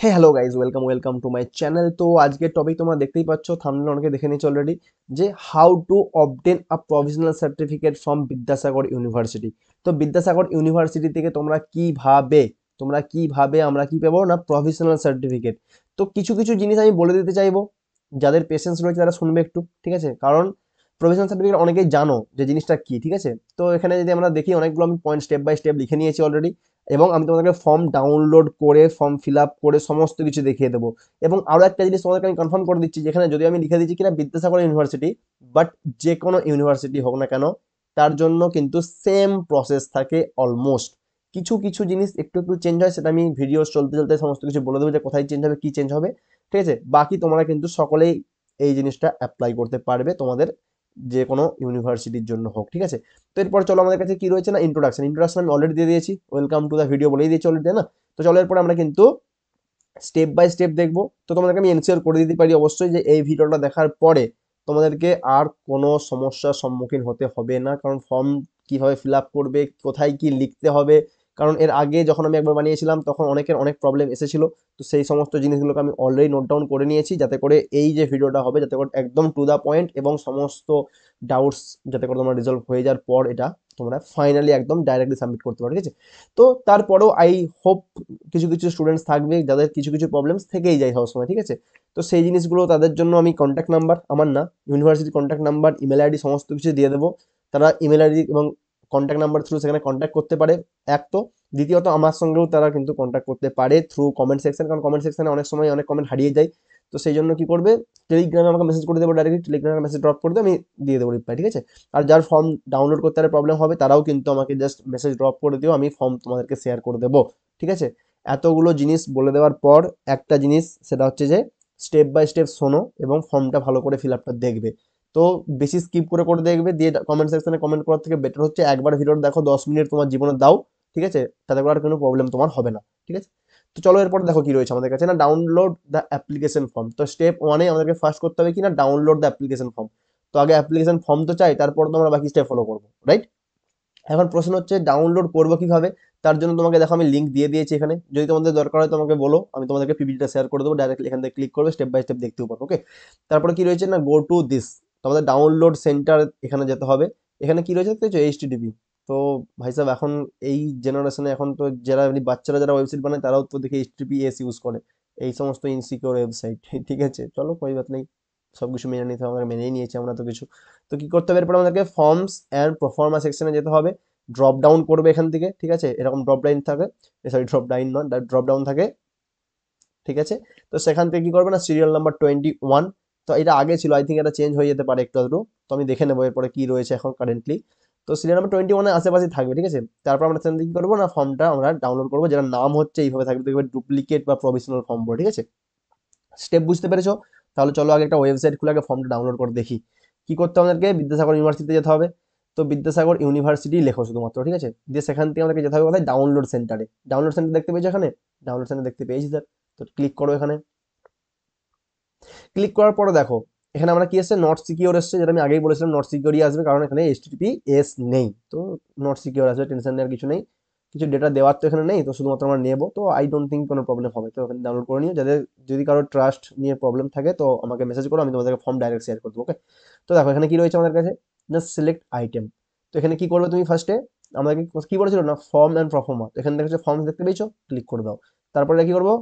Hey hello guys, welcome to my channel. তো আজকের topic তোমরা দেখতেই পাচ্ছ, থাম্বনেল অনেকে দেখে নিয়েছো অলরেডি, যে how to obtain a provisional certificate from Vidyasagar university. তো বিদ্যাসাগর ইউনিভার্সিটি থেকে তোমরা কিভাবে আমরা কি পাবো না, প্রভিশনাল সার্টিফিকেট। তো কিছু কিছু জিনিস আমি বলে দিতে চাইবো, যাদের পেশেন্স রয়েছে তারা শুনবে একটু, ঠিক আছে? কারণ প্রভিশনাল সার্টিফিকেট অনেকেই জানো যে জিনিসটা কি, ঠিক আছে? তো এখানে যদি আমরা দেখি, অনেকগুলো আমি পয়েন্ট স্টেপ বাই স্টেপ লিখে নিয়েছি অলরেডি, এবং আমি তোমাদেরকে ফর্ম ডাউনলোড করে ফর্ম ফিল আপ করে সমস্ত কিছু দেখিয়ে দেবো। এবং আরও একটা জিনিস তোমাদেরকে আমি কনফার্ম করে দিচ্ছি, যেখানে যদি আমি লিখে দিচ্ছি কিনা বিদ্যাসাগর ইউনিভার্সিটি, বাট যে কোনো ইউনিভার্সিটি হোক না কেন, তার জন্য কিন্তু সেম প্রসেস থাকে অলমোস্ট। কিছু কিছু জিনিস একটু একটু চেঞ্জ হয়, সেটা আমি ভিডিও চলতে চলতে সমস্ত কিছু বলে দেবো যে কোথায় চেঞ্জ হবে, কি চেঞ্জ হবে, ঠিক আছে? বাকি তোমরা কিন্তু সকলেই এই জিনিসটা অ্যাপ্লাই করতে পারবে তোমাদের যে কোনো ইউনিভার্সিটির জন্য হোক, ঠিক আছে? তো এরপর চলো, আমাদের কাছে কি রয়েছে না, ইন্ট্রোডাকশন আমি অলরেডি দিয়ে দিয়েছি, ওয়েলকাম টু দ্য ভিডিও বলেই দিয়েছি অলরেডি, না? তো চলো এরপর আমরা কিন্তু স্টেপ বাই স্টেপ দেখবো। তো তোমাদেরকে আমি এনসিওর করে দিতে পারি অবশ্যই যে এই ভিডিওটা দেখার পরে তোমাদেরকে আর কোনো সমস্যার সম্মুখীন হতে হবে না। কারণ ফর্ম কিভাবে ফিল আপ করবে, কোথায় কি লিখতে হবে, কারণ এর আগে যখন আমি একবার বানিয়েছিলাম তখন অনেকের অনেক প্রবলেম এসেছিল। তো সেই সমস্ত জিনিসগুলোকে আমি অলরেডি নোট ডাউন করে নিয়েছি, যাতে করে এই যে ভিডিওটা হবে, যাতে করে একদম টু দ্য পয়েন্ট এবং সমস্ত ডাউটস যাতে করে তোমরা রিজলভ হয়ে যাওয়ার পর এটা তোমরা ফাইনালি একদম ডাইরেক্টলি সাবমিট করতে পারো, ঠিক আছে? তো তারপরেও আই হোপ কিছু কিছু স্টুডেন্টস থাকবে যাদের কিছু কিছু প্রবলেমস থেকেই যায় সবসময়, ঠিক আছে? তো সেই জিনিসগুলো তাদের জন্য আমি কন্ট্যাক্ট নাম্বার, আমার না, university contact number, email ID সমস্ত কিছু দিয়ে দেবো। তারা ইমেল আইডি এবং কন্ট্যাক্ট নাম্বার থ্রু সেখানে কন্ট্যাক্ট করতে পারে, এক তো। দ্বিতীয়ত আমার সঙ্গেও তারা কিন্তু কন্ট্যাক্ট করতে পারে থ্রু কমেন্ট সেকশন, কারণ কমেন্ট সেকশনে অনেক সময় অনেক কমেন্ট হারিয়ে যায়। তো সেই জন্য কি করবে, টেলিগ্রামে আমাকে মেসেজ করে দেবো, ডাইরেক্টলি টেলিগ্রামে মেসেজ ড্রপ করে দেবো, আমি দিয়ে দেবো রিপ্লাই, ঠিক আছে? আর যার ফর্ম ডাউনলোড করতে আর প্রবলেম হবে তারাও কিন্তু আমাকে জাস্ট মেসেজ ড্রপ করে দিও, আমি ফর্ম তোমাদেরকে শেয়ার করে দেবো, ঠিক আছে? এতগুলো জিনিস বলে দেওয়ার পর একটা জিনিস, সেটা হচ্ছে যে স্টেপ বাই স্টেপ শোনো এবং ফর্মটা ভালো করে ফিল আপটা দেখবে। তো বেশি স্কিপ করে করে দেখবে, দিয়ে কমেন্ট সেকশনে কমেন্ট করার থেকে বেটার হচ্ছে একবার ভিডিওটা দেখো, 10 মিনিট তোমার জীবনে দাও, ঠিক আছে? তাতে করে আর কোনো প্রবলেম তোমার হবে না, ঠিক আছে? তো চলো এরপর দেখো কি রয়েছে আমাদের কাছে, না, ডাউনলোড দ্য অ্যাপ্লিকেশন ফর্ম। তো স্টেপ ওয়ানে আমাদেরকে ফার্স্ট করতে হবে কি না, ডাউনলোড দ্য অ্যাপ্লিকেশন ফর্ম। তো আগে অ্যাপ্লিকেশন ফর্ম তো চাই, তারপর তো আমরা বাকি স্টেপ ফলো করবো, রাইট? এখন প্রশ্ন হচ্ছে ডাউনলোড করবো কিভাবে। তার জন্য তোমাকে দেখো আমি লিঙ্ক দিয়ে দিয়েছি এখানে, যদি তোমাদের দরকার হয় তোমাকে বলো, আমি তোমাদেরকে পিপিটিটা শেয়ার করে দেবো, ডাইরেক্টলি এখান থেকে ক্লিক করবে, স্টেপ বাই স্টেপ দেখতেও পারো, ওকে? তারপরে কি রয়েছে না, গো টু দিস, তোমাদের ডাউনলোড সেন্টার এখানে যেতে হবে। এখানে কি রয়েছে দেখতে এইচটিটিপি। তো ভাই সাহেব, এখন এই জেনারেশনে এখন তো যারা এমনি বাচ্চারা যারা ওয়েবসাইট বানায় তারাও তো দেখি এইচটিটিপিএস ইউজ করে, এই সমস্ত ইনসিকিউর ওয়েবসাইট। ঠিক আছে, চলো কোই বাত নেই, সব কিছু মেনে নিতে হবে, আমরা মেনেই নিয়েছি আমরা তো কিছু। তো কি করতে হবে, এরপর আমাদেরকে ফর্মস অ্যান্ড প্রফর্মা সেকশনে যেতে হবে। ড্রপ ডাউন করবে এখান থেকে, ঠিক আছে? এরকম ড্রপ ডাউন থাকে, সরি ড্রপ ডাউন নয়, ড্রপ ডাউন থাকে, ঠিক আছে? তো সেখান থেকে কি করবে না, সিরিয়াল নাম্বার 21। তো এটা আগে ছিল, আই থিঙ্ক এটা চেঞ্জ হয়ে যেতে পারে একটু আধটু, তো আমি দেখে নেবো এরপরে কি রয়েছে এখন কারেন্টলি। তো সিরিয়াল নাম্বার 21-এর আশেপাশে থাকবে, ঠিক আছে? তারপর আমরা সেখান থেকে কি করবো না, ফর্মটা আমরা ডাউনলোড করবো, যেটার নাম হচ্ছে এইভাবে থাকবে, দেখবে ডুপ্লিকেট বা প্রভিশনাল ফর্ম বলে, ঠিক আছে? স্টেপ বুঝতে পেরেছো? তাহলে চলো আগে একটা ওয়েবসাইট খুলে আগে ফর্মটা ডাউনলোড করে দেখি। কি করতে হবে আমাদেরকে, বিদ্যাসাগর ইউনিভার্সিটিতে যেতে হবে। তো বিদ্যাসাগর ইউনিভার্সিটি লেখো শুধুমাত্র, ঠিক আছে? দিয়ে সেখান থেকে আমাদেরকে যেতে হবে কোথায়, ডাউনলোড সেন্টারে। ডাউনলোড সেন্টার দেখতে পেয়েছো এখানে? ডাউনলোড সেন্টার দেখতে পেয়েছি স্যার। তো ক্লিক করো এখানে। ক্লিক করার পরে দেখো এখানে আমরা কি এসছে, নট সিকিউর এসছে, যেটা আমি আগেই বলেছিলাম নট সিকিউরই আসবে, কারণ এখানে HTTPS নেই। তো নট সিকিউর আসবে, টেনশন নেওয়ার কিছু নেই, কিছু ডেটা দেওয়ার তো এখানে নেই, তো শুধুমাত্র আমরা নেবো। তো আই ডোন্ট থিঙ্ক কোনো প্রবলেম হবে, তো এখানে ডাউনলোড করে নিও। যাদের যদি কারো ট্রাস্ট নিয়ে প্রবলেম থাকে তো আমাকে মেসেজ করো, আমি তোমাদেরকে ফর্ম ডাইরেক্ট শেয়ার করে দেবো, ওকে? তো দেখো এখানে কি রয়েছে আমাদের কাছে, জাস্ট সিলেক্ট আইটেম। তো এখানে কি করবে তুমি ফার্স্টে, আমাদেরকে কি বলেছিল না, ফর্ম অ্যান্ড প্রফর্মা। তো এখানে দেখো ফর্ম দেখতে পেয়েছো, ক্লিক করে দাও। তারপরে কি করবো,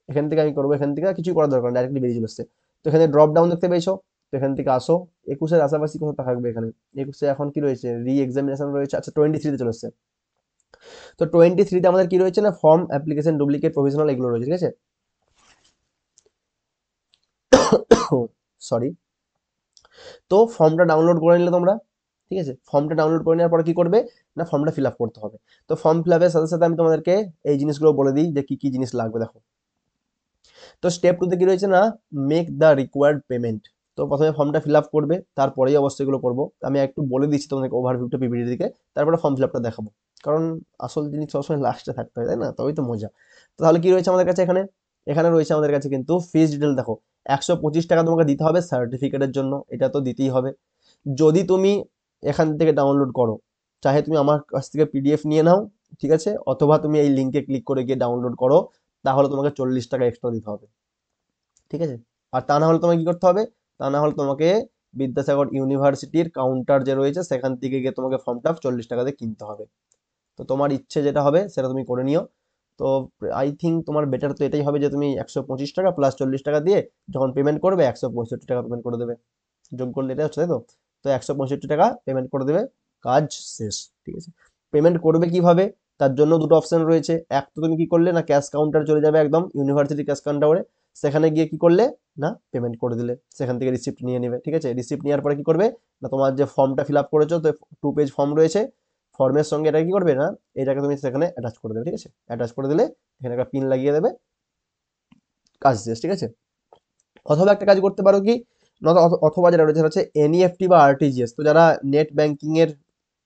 এখান থেকে আমি করবো, এখান থেকে কিছু করার দরকার, ডাইরেক্টলি বেরিয়ে চলে আসছে। তো এখানে ড্রপ ডাউন দেখতে পেয়েছো, তো এখান থেকে আসো। 21-এর আশাপাশি কোথাও থাকবে এখানে। 21-এ এখন কি রয়েছে, রি এক্সামিনেশন রয়েছে, আচ্ছা 23-তে চলে এসছে। তো 23-তে আমাদের কি রয়েছে না, ফর্ম, অ্যাপ্লিকেশন, ডুপ্লিকেট, প্রভিশনাল, এগুলো রয়েছে, ঠিক আছে? সরি। তো ফর্মটা ডাউনলোড করে নিলে তোমরা, ঠিক আছে? ফর্মটা ডাউনলোড করে নেওয়ার পরে কি করবে না, ফর্মটা ফিল আপ করতে হবে। তো ফর্ম ফিল আপের সাথে সাথে আমি তোমাদেরকে এই জিনিসগুলো বলে দিই যে কি কি জিনিস লাগবে, দেখো। তো স্টেপ টুতে কি রয়েছে না, মেক দ্য রিকোয়ার্ড পেমেন্ট। তো প্রথমে ফর্মটা ফিল আপ করবে, তারপরেই অবশ্যই এগুলো করবো। আমি একটু বলে দিচ্ছি তোমাদেরকে ওভারভিউটা পিপিটি দিকে, তারপরে ফর্ম ফিল আপটা দেখাবো। কারণ আসল জিনিস সবসময় লাস্টে থাকতে হয়, তাই না? তবেই তো মজা। তো তাহলে কি রয়েছে আমাদের কাছে এখানে, এখানে রয়েছে আমাদের কাছে কিন্তু ফিস ডিটেল, দেখো 125 টাকা তোমাকে দিতে হবে সার্টিফিকেটের জন্য, এটা তো দিতেই হবে। যদি তুমি এখান থেকে ডাউনলোড করো, চাহে তুমি আমার কাছ থেকে PDF নিয়ে নাও, ঠিক আছে? অথবা তুমি এই লিঙ্কে ক্লিক করে গিয়ে ডাউনলোড করো, তাহলে তোমাকে 40 টাকা এক্সট্রা দিতে হবে, ঠিক আছে। আর তা না হলে তোমাকে কি করতে হবে, তা না হলে তোমাকে বিদ্যাসাগর ইউনিভার্সিটির কাউন্টার যে রয়েছে সেখান থেকে গিয়ে তোমাকে ফর্মটা 40 টাকা দিয়ে কিনতে হবে। তো তোমার ইচ্ছে যেটা হবে সেটা তুমি করে নিও। তো আই থিঙ্ক তোমার বেটার তো এটাই হবে যে তুমি 125 টাকা প্লাস 40 টাকা দিয়ে যখন পেমেন্ট করবে 165 টাকা পেমেন্ট করে দেবে। যোগ করলে এটা হচ্ছে, তাই তো? তো 165 টাকা পেমেন্ট করে দেবে, কাজ শেষ, ঠিক আছে। পেমেন্ট করবে কিভাবে, তার জন্য দুটো অপশন রয়েছে। এক তো তুমি কি করলে না, ক্যাশ কাউন্টার চলে যাবে একদম ইউনিভার্সিটি ক্যাশ কাউন্টারে, সেখানে গিয়ে কি করলে না পেমেন্ট করে দিলে, সেখান থেকে রিসিপ্ট নিয়ে নেবে, ঠিক আছে। রিসিপ্ট নেওয়ার পরে কি করবে না, তোমার যে ফর্মটা ফিল আপ করেছো, তো 2 পেজ ফর্ম রয়েছে, ফর্মের সঙ্গে এটা কি করবে না, এটাকে তুমি সেখানে অ্যাটাচ করে দেবে, ঠিক আছে। অ্যাটাচ করে দিলে এখানে একটা পিন লাগিয়ে দেবে, কাজ শেষ, ঠিক আছে। অথবা একটা কাজ করতে পারো কি, অথবা যেটা রয়েছে হচ্ছে এনইএফটি বা আরটিজিএস। তো যারা নেট ব্যাংকিং এর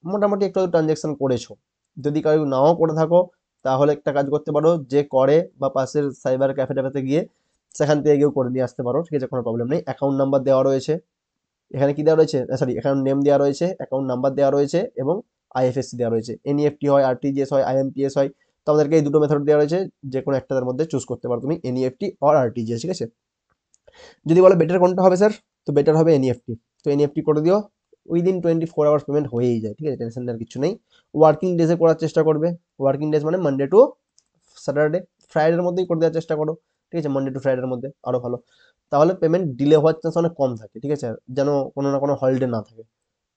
মোটামুটি একটু ট্রানজ্যাকশন করেছো, যদি কারো নাও করে থাকো, তাহলে একটা কাজ করতে পারো, যে করে বা পাশের সাইবার ক্যাফে ট্যাফেতে গিয়ে সেখান থেকে গিয়েও করে নিয়ে আসতে পারো, ঠিক আছে, কোনো প্রবলেম নেই। অ্যাকাউন্ট নাম্বার দেওয়া রয়েছে এখানে, কি দেওয়া রয়েছে, সরি, অ্যাকাউন্ট নেম দেওয়া রয়েছে, অ্যাকাউন্ট নাম্বার দেওয়া রয়েছে এবং আইএফএসসি দেওয়া রয়েছে। এনইএফটি হয়, আরটিজিএস হয়, আইএমপিএস হয়, তো আমাদেরকে এই দুটো মেথড দেওয়া রয়েছে, যে কোনো একটার মধ্যে চুজ করতে পারো তুমি, এনইএফটি আর আরটিজিএস, ঠিক আছে। যদি বলো বেটার কোনটা হবে স্যার, তো বেটার হবে এনইএফটি। তো এনইএফটি করে দিও, উইদিন 24 আওয়ার্স পেমেন্ট হয়েই যায়, ঠিক আছে, টেনশন নেওয়ার কিছু নেই। ওয়ার্কিং ডেজে করার চেষ্টা করবে, ওয়ার্কিং ডেজ মানে মানডে টু স্যাটারডে, ফ্রাইডের মধ্যেই করে দেওয়ার চেষ্টা করো, ঠিক আছে, মানডে টু ফ্রাইডের মধ্যে আরও ভালো। তাহলে পেমেন্ট ডিলে হওয়ার চান্স অনেক কম থাকে, ঠিক আছে, যেন কোনো না কোনো হলিডে না থাকে।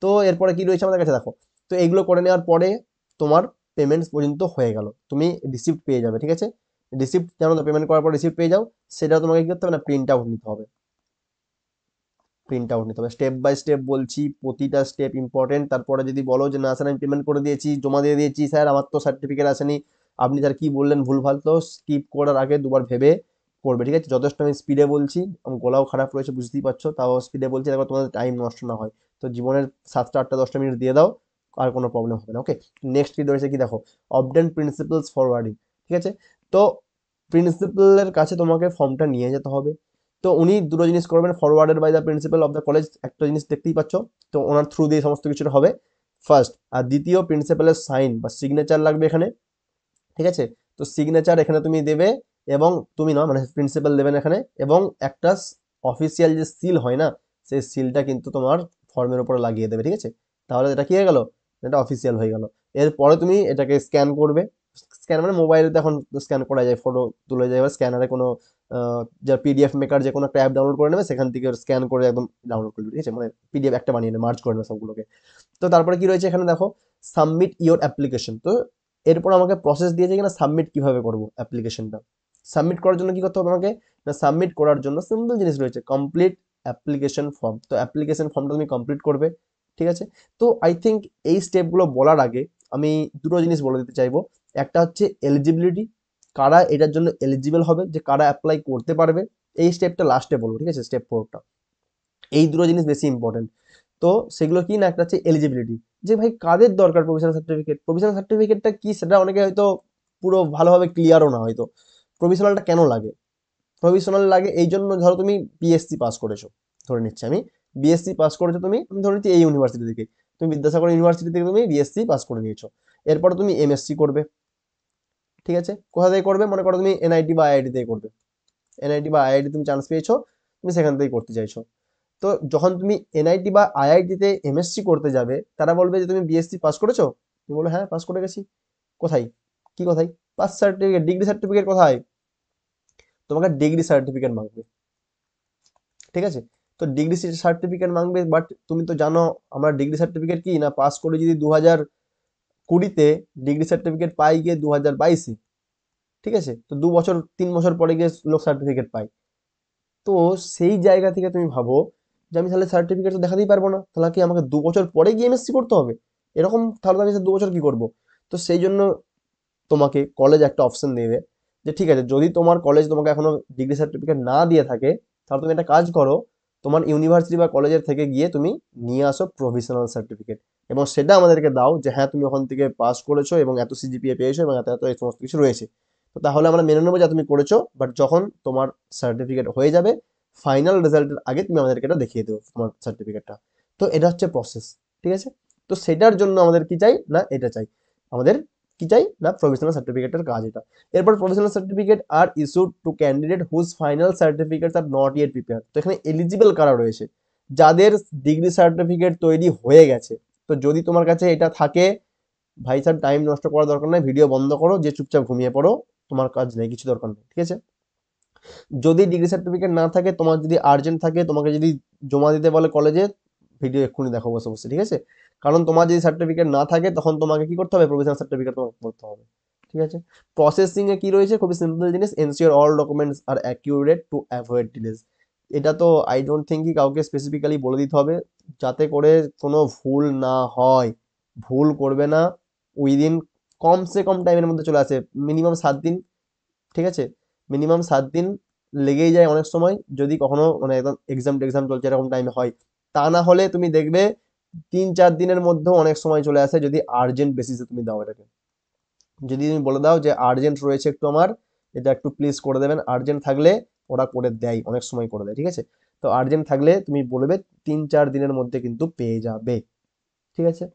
তো এরপরে কি রয়েছে আমাদের কাছে দেখো, তো এইগুলো করে নেওয়ার পরে তোমার পেমেন্টস পর্যন্ত হয়ে গেল, তুমি রিসিপ্ট পেয়ে যাবে, ঠিক আছে। রিসিপ্ট যেন পেমেন্ট করার পর রিসিপ্ট পেয়ে যাও, সেটা তোমাকে কি করতে হবে না, প্রিন্ট আউট নিতে হবে, প্রিন্ট আউট নিতে হবে। স্টেপ বাই স্টেপ বলছি, প্রতিটা স্টেপ ইম্পর্টেন্ট। তারপরে যদি বলো যে না স্যার আমি পেমেন্ট করে দিয়েছি, জমা দিয়ে দিয়েছি স্যার, আমার তো সার্টিফিকেট আসেনি, আপনি স্যার কি বললেন ভুলভাল, তো স্কিপ করার আগে দুবার ভেবে করবে, ঠিক আছে। যথেষ্ট আমি স্পিডে বলছি, আমার গলাও খারাপ রয়েছে বুঝতেই পারছো, তাও স্পিডে বলছি, তারপর তোমাদের টাইম নষ্ট না হয়। তো জীবনের 7টা 8টা 10টা মিনিট দিয়ে দাও, আর কোনো প্রবলেম হবে না, ওকে। নেক্সট কি রয়েছে কি দেখো, অবডেন প্রিন্সিপালস ফরওয়ার্ডিং, ঠিক আছে। তো প্রিন্সিপালের কাছে তোমাকে ফর্মটা নিয়ে যেতে হবে। তো উনি দুটো জিনিস করবেন, forwarded by the principal of the college, একটা জিনিস দেখতেই পাচ্ছ, তো ওনার থ্রু দিয়ে সমস্ত কিছুটা হবে ফার্স্ট। আর দ্বিতীয়, প্রিন্সিপালের সাইন বা সিগনেচার লাগবে এখানে, ঠিক আছে। তো সিগনেচার এখানে তুমি দেবে, এবং তুমি না মানে প্রিন্সিপাল দেবেন এখানে, এবং একটা অফিসিয়াল যে সিল হয় না, সেই সিলটা কিন্তু তোমার ফর্মের উপরে লাগিয়ে দেবে, ঠিক আছে। তাহলে এটা কি হয়ে গেল, এটা অফিসিয়াল হয়ে গেল। এরপরে তুমি এটাকে স্ক্যান করবে, স্ক্যান মানে মোবাইলে তো এখন স্ক্যান করা যায়, ফটো তুলে যায়, এবার স্ক্যানারে কোনো যা পিডিএফ মেকার যে কোনো একটা অ্যাপ ডাউনলোড করে নেবে, সেখান থেকে স্ক্যান করে একদম ডাউনলোড করবে, ঠিক আছে, মানে পিডিএফ একটা বানিয়ে নেবে, মার্জ করে নেবে সবগুলোকে। তো তারপরে কি রয়েছে এখানে দেখো, সাবমিট ইওর অ্যাপ্লিকেশন। তো এরপর আমাকে প্রসেস দিয়েছে কিনা, সাবমিট কিভাবে করব অ্যাপ্লিকেশনটা। সাবমিট করার জন্য কি করতে হবে আমাকে, না সাবমিট করার জন্য সিম্পল জিনিস রয়েছে, কমপ্লিট অ্যাপ্লিকেশন ফর্ম। তো অ্যাপ্লিকেশন ফর্মটা তুমি কমপ্লিট করবে, ঠিক আছে। তো আই থিঙ্ক এই স্টেপগুলো বলার আগে আমি দুটো জিনিস বলে দিতে চাইবো। একটা হচ্ছে এলিজিবিলিটি, কারা এটার জন্য এলিজিবল হবে, যে কারা অ্যাপ্লাই করতে পারবে, এই স্টেপটা লাস্টে বলবো, ঠিক আছে, স্টেপ 4টা। এই দুটো জিনিস বেশি ইম্পর্টেন্ট। তো সেগুলো কি না, একটা হচ্ছে এলিজিবিলিটি, যে ভাই কাদের দরকার প্রভিশনাল সার্টিফিকেট, প্রভিশনাল সার্টিফিকেটটা কি সেটা অনেকে হয়তো পুরো ভালোভাবে ক্লিয়ারও না হয়তো। প্রভিশনালটা কেন লাগে, প্রভিশনাল লাগে এই জন্য, ধরো তুমি বিএসসি পাস করেছো, ধরে নিচ্ছি আমি, বিএসসি পাস করেছো তুমি, আমি ধরে নিচ্ছি এই ইউনিভার্সিটি থেকে, তুমি বিদ্যাসাগর ইউনিভার্সিটি থেকে তুমি বিএসসি পাস করে নিয়েছো। এরপর তুমি এমএসসি করবে, ঠিক আছে। কোথা থেকে করবে, মনে করো তুমি এনআইটি বা আইআইটি থেকে করবে, এনআইটি বা আইআইটি তুমি চান্স পেয়েছো, তুমি সেখান থেকেই করতে চাইছো। তো যখন তুমি এনআইটি বা আইআইটিতে এমএসসি করতে যাবে, তারা বলবে যে তুমি বিএসসি পাস করেছো, তুমি বলো হ্যাঁ পাস করে গেছি। কোথায়, কি কোথায়, পাস সার্টিফিকেট, ডিগ্রি সার্টিফিকেট কোথায়, তোমাকে ডিগ্রি সার্টিফিকেট মাঙ্গবে, ঠিক আছে। তো ডিগ্রি সার্টিফিকেট মাঙ্গবে, বাট তুমি তো জানো আমরা ডিগ্রি সার্টিফিকেট কি না, পাস করে যদি 2020-তে ডিগ্রি সার্টিফিকেট পাই গিয়ে 2022-এ, ঠিক আছে। তো 2 বছর 3 বছর পরে গিয়ে লোক সার্টিফিকেট পাই। তো সেই জায়গা থেকে তুমি ভাবো যে আমি তাহলে সার্টিফিকেট তো দেখাতেই পারবো না, তাহলে কি আমাকে 2 বছর পরে গিয়ে এমএসসি করতে হবে, এরকম, তাহলে তো আমি 2 বছর কি করব। তো সেই জন্য তোমাকে কলেজ একটা অপশন দেবে, যে ঠিক আছে যদি তোমার কলেজ তোমাকে এখনো ডিগ্রি সার্টিফিকেট না দিয়ে থাকে, তাহলে তুমি একটা কাজ করো, তোমার ইউনিভার্সিটি বা কলেজের থেকে গিয়ে তুমি নিয়ে আসো প্রভিশনাল সার্টিফিকেট, এবং সেটা আমাদেরকে দাও যে হ্যাঁ তুমি ওখান থেকে পাস করেছো এবং এত সিজিপিএ পেয়েছো এবং এত এত এই সমস্ত কিছু রয়েছে। তো তাহলে আমরা মেনে নেবো যে তুমি করেছো, বাট যখন তোমার সার্টিফিকেট হয়ে যাবে, ফাইনাল রেজাল্টের আগে তুমি আমাদেরকে এটা দেখিয়ে দেবো তোমার সার্টিফিকেটটা। তো এটা হচ্ছে প্রসেস, ঠিক আছে। তো সেটার জন্য আমাদের কি চাই না, এটা চাই, আমাদের কি চাই না প্রভিশনাল সার্টিফিকেটের কাজ এটা। এরপর provisional certificate are issued to candidate whose final certificates are not yet prepare. তো এখানে এলিজিবল কারা রয়েছে, যাদের ডিগ্রি সার্টিফিকেট তৈরি হয়ে গেছে। তো যদি তোমার কাছে এটা থাকে, ভাই স্যার টাইম নষ্ট করার দরকার নাই, ভিডিও বন্ধ করো, যে চুপচাপ ঘুমিয়ে পড়ো, তোমার কাজ নেই, কিছু দরকার নেই, ঠিক আছে। যদি ডিগ্রি সার্টিফিকেট না থাকে, তোমার যদি আর্জেন্ট থাকে, তোমাকে যদি জমা দিতে বলে কলেজে, ভিডিও এক্ষুনি দেখো বসে বসে, ঠিক আছে। কারণ তোমার যদি সার্টিফিকেট না থাকে, তখন তোমাকে কি করতে হবে, প্রভিশনাল সার্টিফিকেট তোমাকে করতে হবে, ঠিক আছে। প্রসেসিং এ কি রয়েছে, খুবই সিম্পল জিনিস, ensure all documents are accurate to avoid delays. এটা তো আই ডোন্ট থিঙ্ক কি কাউকে স্পেসিফিক্যালি বলে দিতে হবে, যাতে করে কোনো ভুল না হয়। ভুল করবে না, উইদিন কমসে কম টাইমের মধ্যে চলে আসে, মিনিমাম 7 দিন, ঠিক আছে। মিনিমাম 7 দিন লেগেই যায় অনেক সময়, যদি কখনো মানে একদম এক্সাম টেক্সাম চলছে এরকম টাইমে হয়। তা না হলে তুমি দেখবে 3-4 দিনের মধ্যেও অনেক সময় চলে আসে, যদি আর্জেন্ট বেসিসে তুমি দাও এটাকে। যদি তুমি বলে দাও যে আর্জেন্ট রয়েছে একটু আমার, এটা একটু প্লিজ করে দেবেন, আর্জেন্ট থাকলে ওরা করে দেয়, অনেক সময় করে দেয়, ঠিক আছে। তো আর্জেন্ট থাকলে তুমি বলবে 3-4 দিনের মধ্যে কিন্তু পেয়ে যাবে, ঠিক আছে।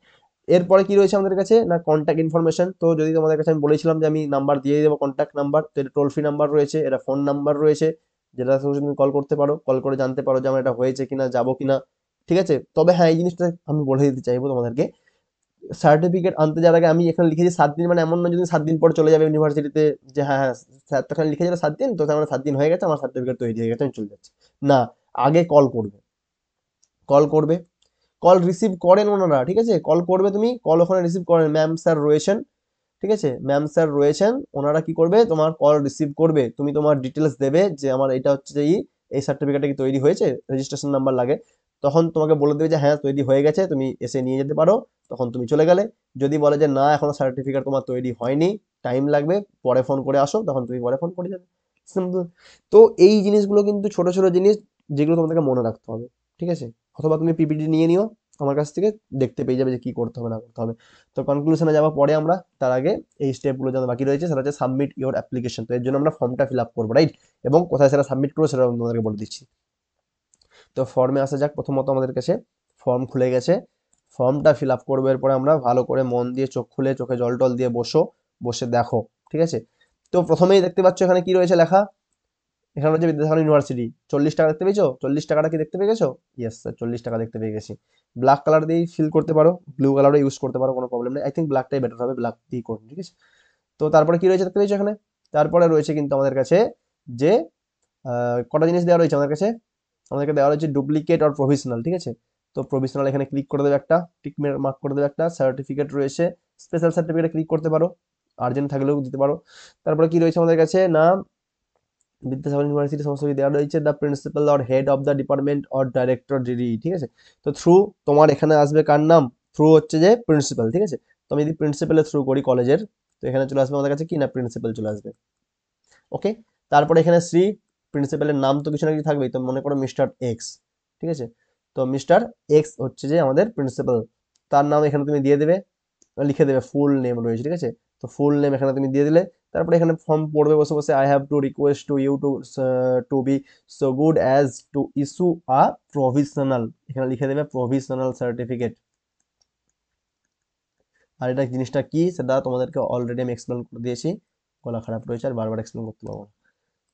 এরপরে কি রয়েছে আমাদের কাছে না কন্ট্যাক্ট ইনফরমেশন। তো যদি তোমাদের কাছে আমি বলেছিলাম যে আমি নাম্বার দিয়ে দেবো, কন্ট্যাক্ট নাম্বার, তো এটা টোল ফ্রি নাম্বার রয়েছে, এটা ফোন নাম্বার রয়েছে, যেটা সঙ্গে তুমি কল করতে পারো, কল করে জানতে পারো যে আমার এটা হয়েছে কিনা, যাবো কিনা, ঠিক আছে। তবে হ্যাঁ, এই জিনিসটা আমি বলে দিতে চাইবো তোমাদেরকে, সার্টিফিকেট আনতে যাওয়ার আগে আমি এখানে লিখেছি 7 দিন, মানে এমন না যদি 7 দিন পর চলে যাবে ইউনিভার্সিটিতে, যে হ্যাঁ হ্যাঁ স্যার তো এখানে লিখে যাবে 7 দিন, তো তার মানে 7 দিন হয়ে গেছে, আমার সার্টিফিকেট তৈরি হয়ে গেছে, আমি চলে যাচ্ছি। না, আগে কল করবে, কল করবে, কল রিসিভ করেন ওনারা, ঠিক আছে। কল করবে তুমি, কল ওখানে রিসিভ করেন, ম্যাম স্যার রয়েছেন, ঠিক আছে, ম্যাম স্যার রয়েছেন, ওনারা কি করবে, তোমার কল রিসিভ করবে, তুমি তোমার ডিটেলস দেবে যে আমার এটা হচ্ছে যে এই সার্টিফিকেটটা কি তৈরি হয়েছে, রেজিস্ট্রেশন নাম্বার লাগে, তখন তোমাকে বলে দেবে যে হ্যাঁ তৈরি হয়ে গেছে, তুমি এসে নিয়ে যেতে পারো, তখন তুমি চলে গেলে। যদি বলে যে না এখনো সার্টিফিকেট তোমার তৈরি হয়নি, টাইম লাগবে, পরে ফোন করে আসো, তখন তুমি পরে ফোন করে যাবে, সিম্পল। তো এই জিনিসগুলো কিন্তু ছোট ছোট জিনিস, যেগুলো তোমাদেরকে মনে রাখতে হবে, ঠিক আছে। অথবা তুমি পিপিটি নিয়ে নিও আমার কাছ থেকে, দেখতে পেয়ে যাবে যে কি করতে হবে না করতে হবে। তো কনক্লুশনে যাওয়ার পরে আমরা, তার আগে এই স্টেপগুলো যেন বাকি রয়েছে, সেটা হচ্ছে সাবমিট ইওর অ্যাপ্লিকেশন। তো এর জন্য আমরা ফর্মটা ফিল আপ করবো, রাইট, এবং কোথায় সেটা সাবমিট করবো সেটা আমি তোমাদেরকে বলে দিচ্ছি। তো ফর্মে আসা যাক, প্রথমত আমাদের কাছে ফর্ম খুলে গেছে, ফর্মটা ফিল আপ করবো। এরপরে আমরা ভালো করে মন দিয়ে চোখ খুলে, চোখে জল টল দিয়ে বসো, বসে দেখো, ঠিক আছে। তো প্রথমেই দেখতে পাচ্ছ এখানে কি রয়েছে লেখা, এখানে হচ্ছে বিদ্যাসাগর ইউনিভার্সিটি, 40 টাকা দেখতে পেয়েছো, 40 টাকাটা কি দেখতে পেয়ে গেছো, ইয়েস স্যার 40 টাকা দেখতে পেয়ে গেছি। ব্ল্যাক কালার দিয়েই ফিল করতে পারো, ব্লু কালারও ইউজ করতে পারো, কোনো প্রবলেম নেই, আই থিঙ্ক ব্ল্যাকটাই বেটার হবে, ব্ল্যাক দিয়ে করুন, ঠিক আছে। তো তারপরে কি রয়েছে দেখতে পেয়েছো এখানে, তারপরে রয়েছে কিন্তু আমাদের কাছে যে কটা জিনিস দেওয়া রয়েছে আমাদের কাছে, আমাদেরকে দেওয়া রয়েছে ডুপ্লিকেট আর প্রভিশনাল, ঠিক আছে। তো প্রভিশনাল এখানে ক্লিক করে দেবে, একটা টিক মার্ক করে দেবে, একটা সার্টিফিকেট রয়েছে, স্পেশাল সার্টিফিকেটে ক্লিক করতে পারো, আর্জেন্ট থাকলেও দিতে পারো। তারপরে কি রয়েছে আমাদের কাছে না বিদ্যাসাগর ইউনিভার্সিটি সমস্ত কিছু দেওয়া রয়েছে, the principal or head of the department or director DD, ঠিক আছে। তো থ্রু তোমার এখানে আসবে কার নাম, থ্রু হচ্ছে যে প্রিন্সিপাল, ঠিক আছে। তো আমি যদি প্রিন্সিপালের থ্রু করি কলেজের, তো এখানে চলে আসবে আমাদের কাছে কি না প্রিন্সিপাল চলে আসবে, ওকে। তারপরে এখানে শ্রী, প্রিন্সিপালের নাম তো কিছু না কিছু থাকবেই, তো মনে করো মিস্টার এক্স, ঠিক আছে। তো মিস্টার এক্স হচ্ছে যে আমাদের প্রিন্সিপাল, তার নাম এখানে তুমি দিয়ে দেবে, লিখে দেবে, ফুল নেম রয়েছে, ঠিক আছে। তো ফুল নেম এখানে তুমি দিয়ে দিলে, তারপরে এখানে ফর্ম পড়বে বসে বসে, I have to request to you to be so good as to issue a provisional, এখানে লিখে দেবে প্রভিশনাল সার্টিফিকেট। আর এটা জিনিসটা কি সেটা তোমাদেরকে অলরেডি আমি এক্সপ্লেন করে দিয়েছি, গলা খারাপ রয়েছে আর বারবার এক্সপ্লেন করতে পারবো না।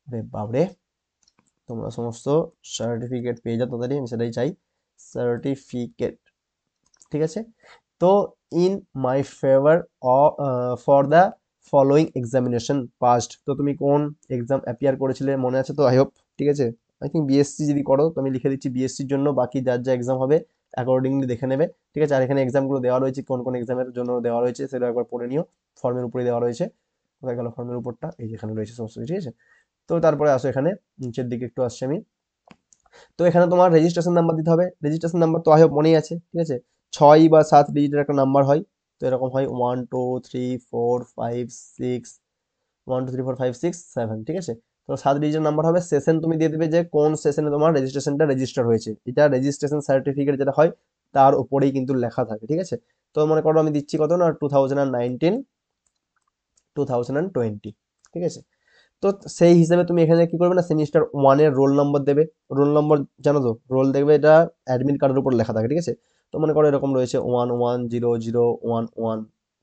রে বাবরে, তোমরা সমস্ত সার্টিফিকেট পেয়ে যাও তাড়াতাড়ি, আমি সেটাই চাই, সার্টিফিকেট, ঠিক আছে। তো in my favour for the following examination passed, তো তুমি কোন এক্সাম অ্যাপিয়ার করেছিলে মনে আছে তো, আই হোপ, ঠিক আছে। আই থিঙ্ক বিএসসি যদি করো, তো আমি লিখে দিচ্ছি বিএসসির জন্য, বাকি যার যা এক্সাম হবে অ্যাকর্ডিংলি দেখে নেবে, ঠিক আছে। আর এখানে এক্সামগুলো দেওয়া রয়েছে, কোন কোন এক্সামের জন্য দেওয়া রয়েছে সেটা একবার পড়ে নিও, ফর্মের উপরে দেওয়া রয়েছে, কোথায় গেল ফর্মের উপরটা, এই যেখানে রয়েছে সমস্ত কিছু, ঠিক আছে। তো তারপরে আসো এখানে নিচের দিকে একটু আসছি আমি, তো এখানে তোমার রেজিস্ট্রেশন নাম্বার দিতে হবে, রেজিস্ট্রেশন নাম্বার তো আই হোপ মনেই আছে, ঠিক আছে। 6 বা 7 ডিজিটের একটা নাম্বার হয়, তো এরকম হয় 1 2 3 4 5 6, 1 2 3 4 5 6 7, ঠিক আছে। তো 7 ডিজিটের নাম্বার হবে, সেশন তুমি দিয়ে দেবে যে কোন সেশনে তোমার রেজিস্ট্রেশনটা রেজিস্টার হয়েছে, এটা রেজিস্ট্রেশন সার্টিফিকেট যেটা হয় তার উপরেই কিন্তু লেখা থাকে, ঠিক আছে। তো মনে করো আমি দিচ্ছি কত না 2019 2020, ঠিক আছে। তো সেই হিসেবে তুমি এখানে কি করবে না সেমিস্টার ওয়ানের রোল নম্বর দেবে, রোল নম্বর জানো তো, রোল দেখবে এটা অ্যাডমিট কার্ডের উপর লেখা থাকে, ঠিক আছে। তো মনে করো এরকম রয়েছে 110011,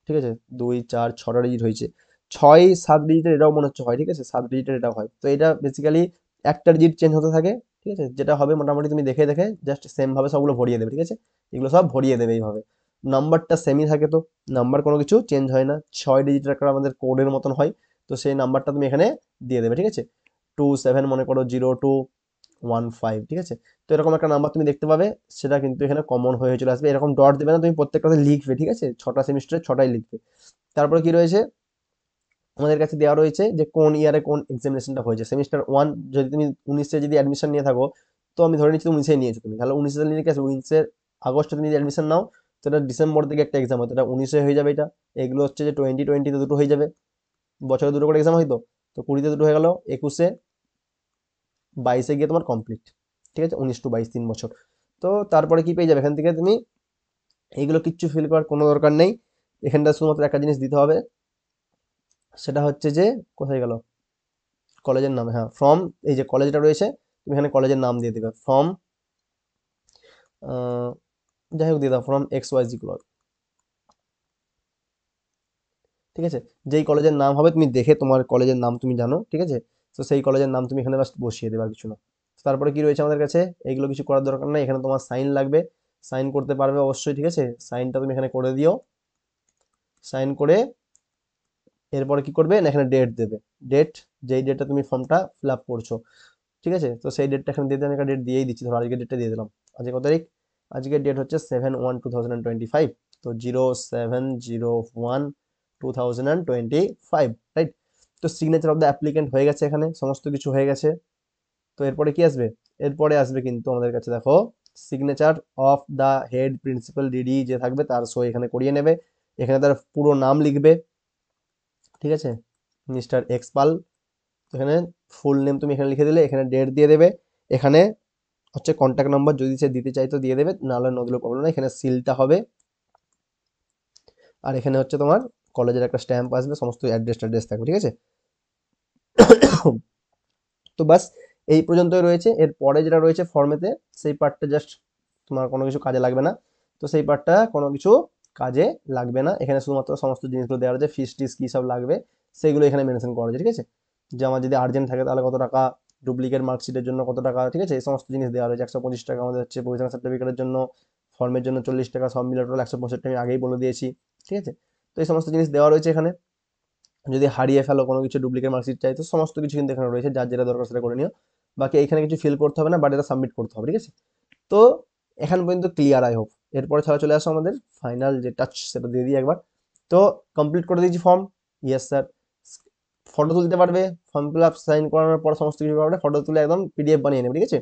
ঠিক আছে, 2 4 6টা ডিজিট হয়েছে, 6 7 ডিজিটের এটাও মনে হচ্ছে হয়, ঠিক আছে, 7 ডিজিটের এটাও হয়। তো এটা বেসিক্যালি একটা ডিজিট চেঞ্জ হতে থাকে, ঠিক আছে, যেটা হবে মোটামুটি তুমি দেখে দেখে জাস্ট সেম ভাবে সবগুলো ভরিয়ে দেবে, ঠিক আছে, এগুলো সব ভরিয়ে দেবে এইভাবে। নাম্বারটা সেমই থাকে, তো নাম্বার কোনো কিছু চেঞ্জ হয় না, 6 ডিজিটের একটা আমাদের কোডের মতন হয়। তো সেই নাম্বারটা তুমি এখানে দিয়ে দেবে, ঠিক আছে, 27 মনে করো 0215, ঠিক আছে। তো এরকম একটা নাম্বার তুমি দেখতে পাবে, সেটা কিন্তু এখানে কমন হয়ে চলে আসবে, এরকম ডট দেবে না, তুমি প্রত্যেকটাতে লিখবে, ঠিক আছে, 6টা সেমিস্টারে 6টাই লিখবে। তারপরে কি রয়েছে, আমাদের কাছে দেওয়া রয়েছে যে কোন ইয়ারে কোন এক্সামিনেশনটা হয়েছে। সেমিস্টার 1 যদি তুমি 19-এ যদি অ্যাডমিশন নিয়ে থাকো, তো আমি ধরে নিচ্ছি তুমি 19-এ নিয়েছো, তুমি তাহলে 19-এ নিয়ে কি আসবে, 19-এর আগস্টে তুমি যদি অ্যাডমিশন নাও, তো এটা ডিসেম্বর থেকে একটা এক্সাম হয়, তো এটা 19-এ হয়ে যাবে এটা। এগুলো হচ্ছে যে 2020-তে দুটো হয়ে যাবে, বছরে দুটো করে এক্সাম হয়তো, তো 20-তে দুটো হয়ে গেল, 21-এ 22-এ গিয়ে তোমার কমপ্লিট, ঠিক আছে, 19 to 22 3 বছর। তো তারপরে কি পেয়ে যাবে এখান থেকে তুমি, এইগুলো কিচ্ছু ফিল করার কোনো দরকার নেই, এখানটা শুধুমাত্র একটা জিনিস দিতে হবে, সেটা হচ্ছে যে কোথায় গেল, কলেজের নাম, হ্যাঁ ফ্রম, এই যে কলেজটা রয়েছে, তুমি এখানে কলেজের নাম দিয়ে দেবে, ফ্রম, যাই হোক দিয়ে দাও, ফ্রম XYZ কলেজ, ঠিক আছে, যেই কলেজের নাম হবে তুমি দেখে, তোমার কলেজের নাম তুমি জানো, ঠিক আছে, তো সেই কলেজের নাম তুমি এখানে জাস্ট বসিয়ে দেবে, আর কিছু না। তারপরে কি রয়েছে আমাদের কাছে, এইগুলো কিছু করার দরকার নাই, এখানে তোমার সাইন লাগবে, সাইন করতে পারবে অবশ্যই, ঠিক আছে, সাইনটা তুমি এখানে করে দিও, সাইন করে এরপরে কি করবে না, এখানে ডেট দেবে, ডেট, যেই ডেটটা তুমি ফর্মটা ফিল আপ করছো, ঠিক আছে, তো সেই ডেটটা এখানে দিয়ে দিলাম, একটা ডেট দিয়েই দিচ্ছি, ধরো আজকের ডেটটা দিয়ে দিলাম, আজকে কত তারিখ, আজকের ডেট হচ্ছে 7/1/2025, তো 07/01/2025, রাইট। তো সিগনেচার অফ দ্য অ্যাপ্লিকেন্ট হয়ে গেছে, এখানে সমস্ত কিছু হয়ে গেছে। তো এরপরে কি আসবে, এরপরে আসবে কিন্তু আমাদের কাছে দেখো, signature of the head principal, DD যে থাকবে তার সই এখানে করিয়ে নেবে, এখানে তার পুরো নাম লিখবে, ঠিক আছে, মিস্টার এক্স পাল, এখানে ফুল নেম তুমি এখানে লিখে দিলে, এখানে ডেট দিয়ে দেবে, এখানে হচ্ছে কন্ট্যাক্ট নাম্বার যদি সে দিতে চাই তো দিয়ে দেবে, নাহলে ন দিলেও প্রবলেম নেই, এখানে সিলটা হবে, আর এখানে হচ্ছে তোমার কলেজের একটা স্ট্যাম্প আসবে, সমস্ত অ্যাড্রেস ট্যাড্রেস থাকবে, ঠিক আছে। তো বাস এই পর্যন্তই রয়েছে, এর পরে যেটা রয়েছে ফর্মেতে, সেই পার্টটা জাস্ট তোমার কোনো কিছু কাজে লাগবে না, তো সেই পার্টটা কোনো কিছু কাজে লাগবে না, এখানে শুধুমাত্র সমস্ত জিনিসগুলো দেওয়া আছে, ফিস টিস কী সব লাগবে সেগুলো এখানে মেনশন করা আছে, ঠিক আছে, যে আমার যদি আর্জেন্ট থাকে তাহলে কত টাকা, ডুপ্লিকেট মার্কশিটের জন্য কত টাকা, ঠিক আছে, এই সমস্ত জিনিস দেওয়া রয়েছে, 125 টাকা আমাদের হচ্ছে প্রভিশনাল সার্টিফিকেটের জন্য, ফর্মের জন্য 40 টাকা, সব মিলে টোটাল 165 আমি আগেই বলে দিয়েছি, ঠিক আছে। তো এই সমস্ত জিনিস দেওয়া রয়েছে এখানে, যদি হারিয়ে ফেলো কোনো কিছু, ডুপ্লিকেট মার্কশিট চাই, তো সমস্ত কিছু কিন্তু এখানে রয়েছে, যার যেটা দরকার সেটা করে নিও, বাকি এখানে কিছু ফিল করতে হবে না, বাট এটা সাবমিট করতে হবে, ঠিক আছে। তো এখান পর্যন্ত ক্লিয়ার, আই হোপ। এরপরে ছাড়া চলে আসো আমাদের ফাইনাল যে টাচ, সেটা দিয়ে দিই একবার। তো কমপ্লিট করে দিয়েছি ফর্ম, ইয়েস স্যার, ফটো তুলতে পারবে, ফর্ম ফিল আপ সাইন করানোর পর সমস্ত কিছু পারবে, ফটো তুলে একদম পিডিএফ বানিয়ে নেবে, ঠিক আছে।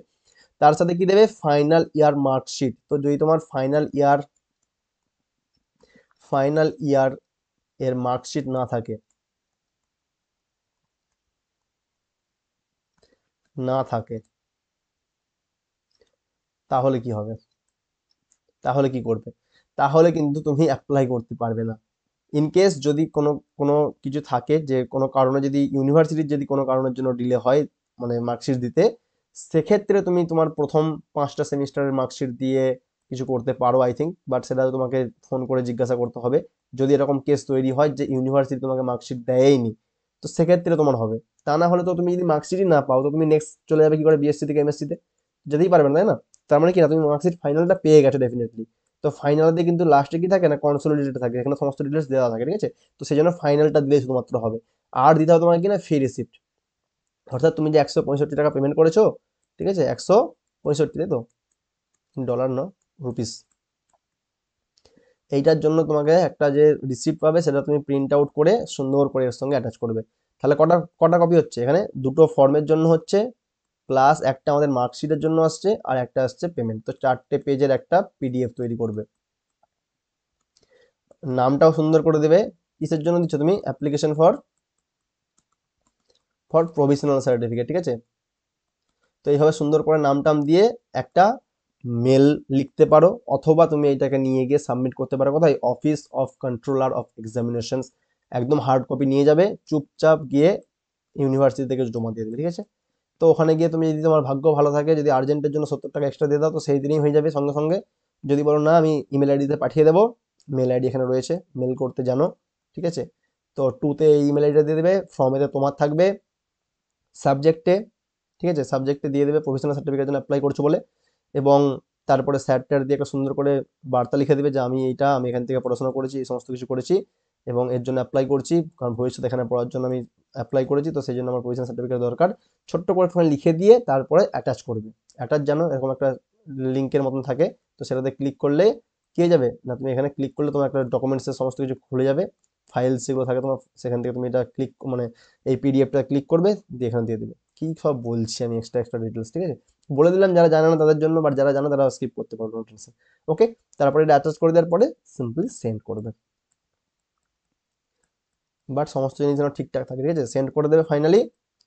তার সাথে কি দেবে, ফাইনাল ইয়ার মার্কশিট, তো যদি তোমার ফাইনাল ইয়ার এর মার্কশিট না থাকে তাহলে কি হবে, তাহলে কি করবে, তাহলে কিন্তু তুমি অ্যাপ্লাই করতে পারবে না। ইন কেস যদি কোনো কোনো কিছু থাকে, যে কোনো কারণে যদি ইউনিভার্সিটির যদি কোনো কারণের জন্য ডিলে হয়, মানে মার্কশিট দিতে, সেক্ষেত্রে তুমি তোমার প্রথম 5টা সেমিস্টারের মার্কশিট দিয়ে কিছু করতে পারো আই থিঙ্ক, বাট সেটা তোমাকে ফোন করে জিজ্ঞাসা করতে হবে, যদি এরকম কেস তৈরি হয় যে ইউনিভার্সিটি তোমাকে মার্কশিট দেয়নি, তো সেক্ষেত্রে তোমার হবে। তা না হলে তো তুমি যদি মার্কশিটই না পাও, তো তুমি নেক্সট চলে যাবে কি করে, বিএসসি থেকে এমএসসি তে, যেতেই পারবে না, তাই না। তার মানে কি না, তুমি মার্কশিট ফাইনালটা পেয়ে গেছো ডেফিনেটলি, তো ফাইনালে কিন্তু লাস্টে কি থাকে না, কনসোলিডেটেড থাকে, এখানে সমস্ত ডিটেলস দেওয়া থাকে, ঠিক আছে। তো সেই জন্য ফাইনালটা দিলে শুধুমাত্র হবে, আর দিতে হবে তোমাকে কিনা ফি রিসিপ্ট, অর্থাৎ তুমি যে 165 টাকা পেমেন্ট করেছো, ঠিক আছে, 165, তাই তো, ডলার না, রুপিস, এইটার জন্য তোমাকে একটা যে রিসিপ্ট পাবে, সেটা তুমি প্রিন্ট আউট করে সুন্দর করে এর সঙ্গে অ্যাটাচ করবে। তাহলে কটা কটা কপি হচ্ছে এখানে, দুটো ফর্মের জন্য হচ্ছে, প্লাস একটা আমাদের মার্কশিটের জন্য আসছে, আর একটা আসছে পেমেন্ট, তো 4টে পেজের একটা পিডিএফ তৈরি করবে। নামটাও সুন্দর করে দেবে, কিসের জন্য দিচ্ছ তুমি, অ্যাপ্লিকেশন ফর প্রভিশনাল সার্টিফিকেট, ঠিক আছে। তো এইভাবে সুন্দর করে নাম টাম দিয়ে একটা মেল লিখতে পারো, অথবা তুমি এইটাকে নিয়ে গিয়ে সাবমিট করতে পারো কোথায়, office of controller of examinations, একদম হার্ড কপি নিয়ে যাবে, চুপচাপ গিয়ে ইউনিভার্সিটি থেকে জমা দিয়ে দেবে, ঠিক আছে। তো ওখানে গিয়ে তুমি যদি তোমার ভাগ্য ভালো থাকে, যদি আর্জেন্টের জন্য 70 টাকা এক্সট্রা দিয়ে দাও, তো সেই দিনই হয়ে যাবে সঙ্গে সঙ্গে। যদি বলো না আমি ইমেল আইডিতে পাঠিয়ে দেবো, মেল আইডি এখানে রয়েছে, মেল করতে জানো, ঠিক আছে। তো টুতে এই ইমেল আইডিটা দিয়ে দেবে, ফর্মেতে তোমার থাকবে, সাবজেক্টে, ঠিক আছে, সাবজেক্টে দিয়ে দেবে প্রফেশনাল সার্টিফিকেট জন্য অ্যাপ্লাই করছো বলে, এবং তারপরে স্যারটার দিয়ে একটা সুন্দর করে বার্তা লিখে দেবে যে আমি এখান থেকে পড়াশোনা করেছি, এই সমস্ত কিছু করেছি এবং এর জন্য অ্যাপ্লাই করছি, কারণ ভবিষ্যতে এখানে পড়ার জন্য আমি অ্যাপ্লাই করেছি, তো সেই জন্য আমার প্রফেশনাল সার্টিফিকেট দরকার। ছোট্ট করে ফোনে লিখে দিয়ে তারপরে অ্যাটাচ করবে। অ্যাটাচ যেন এরকম একটা লিঙ্কের মতন থাকে, তো সেটাতে ক্লিক করলে কি হয়ে যাবে না, তুমি এখানে ক্লিক করলে তোমার একটা ডকুমেন্টসের সমস্ত কিছু খুলে যাবে, ফাইলস যেগুলো থাকে তোমার, সেখান থেকে তুমি এটা ক্লিক মানে এই পিডিএফটা ক্লিক করবে, দিয়ে এখানে দিয়ে দেবে। কি সব বলছি আমি এক্সট্রা এক্সট্রা ডিটেলস, ঠিক আছে, বলে দিলাম যারা জানে না তাদের জন্য, বাট যারা জানো তারা স্কিপ করতে পারবে, নো টেনশন। ওকে, তারপরে এটা অ্যাটাচ করে দেওয়ার পরে সিম্পলি সেন্ড করবে, বাট সমস্ত জিনিস যেন ঠিকঠাক থাকে, ঠিক আছে, সেন্ড করে দেবে। ফাইনালি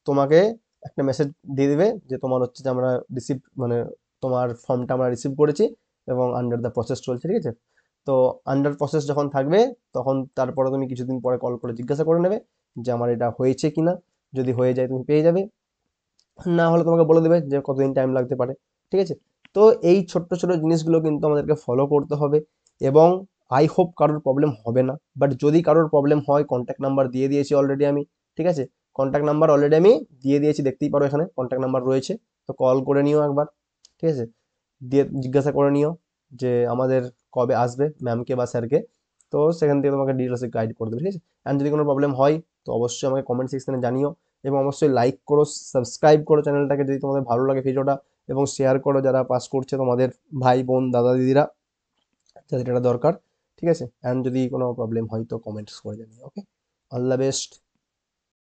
তোমাকে একটা মেসেজ দিয়ে দেবে যে তোমার হচ্ছে যে আমরা রিসিভ মানে তোমার ফর্মটা আমরা রিসিভ করেছি এবং আন্ডার দ্য প্রসেস চলছে, ঠিক আছে। তো আন্ডার প্রসেস যখন থাকবে তখন তারপরে তুমি কিছুদিন পরে কল করে জিজ্ঞাসা করে নেবে যে আমার এটা হয়েছে কিনা, যদি হয়ে যায় তুমি পেয়ে যাবে, না হলে তোমাকে বলে দেবে যে কতদিন টাইম লাগতে পারে, ঠিক আছে। তো এই ছোট্ট ছোট জিনিসগুলো কিন্তু আমাদেরকে ফলো করতে হবে, এবং আই হোপ কারোর প্রবলেম হবে না, বাট যদি কারোর প্রবলেম হয় কন্ট্যাক্ট নাম্বার দিয়ে দিয়েছি অলরেডি আমি, ঠিক আছে, কন্ট্যাক্ট নাম্বার অলরেডি আমি দিয়ে দিয়েছি, দেখতেই পারো এখানে কন্ট্যাক্ট নাম্বার রয়েছে, তো কল করে নিও একবার, ঠিক আছে, দিয়ে জিজ্ঞাসা করে নিও যে আমাদের কবে আসবে ম্যামকে বা স্যারকে, তো সেখান থেকে তোমাকে ডিটেলসে গাইড করে দেবে, ঠিক আছে। অ্যান্ড যদি কোনো প্রবলেম হয় তো অবশ্যই আমাকে কমেন্ট সেকশনে জানিও, এবং অবশ্যই লাইক করো, সাবস্ক্রাইব করো চ্যানেলটাকে যদি তোমাদের ভালো লাগে ভিডিওটা, এবং শেয়ার করো যারা পাস করছে তোমাদের ভাই বোন দাদা দিদিরা, যাদের এটা দরকার, ঠিক আছে। অ্যান্ড যদি কোনো প্রবলেম হয় তো কমেন্টস করে জানিও। ওকে, অল দ্য বেস্ট।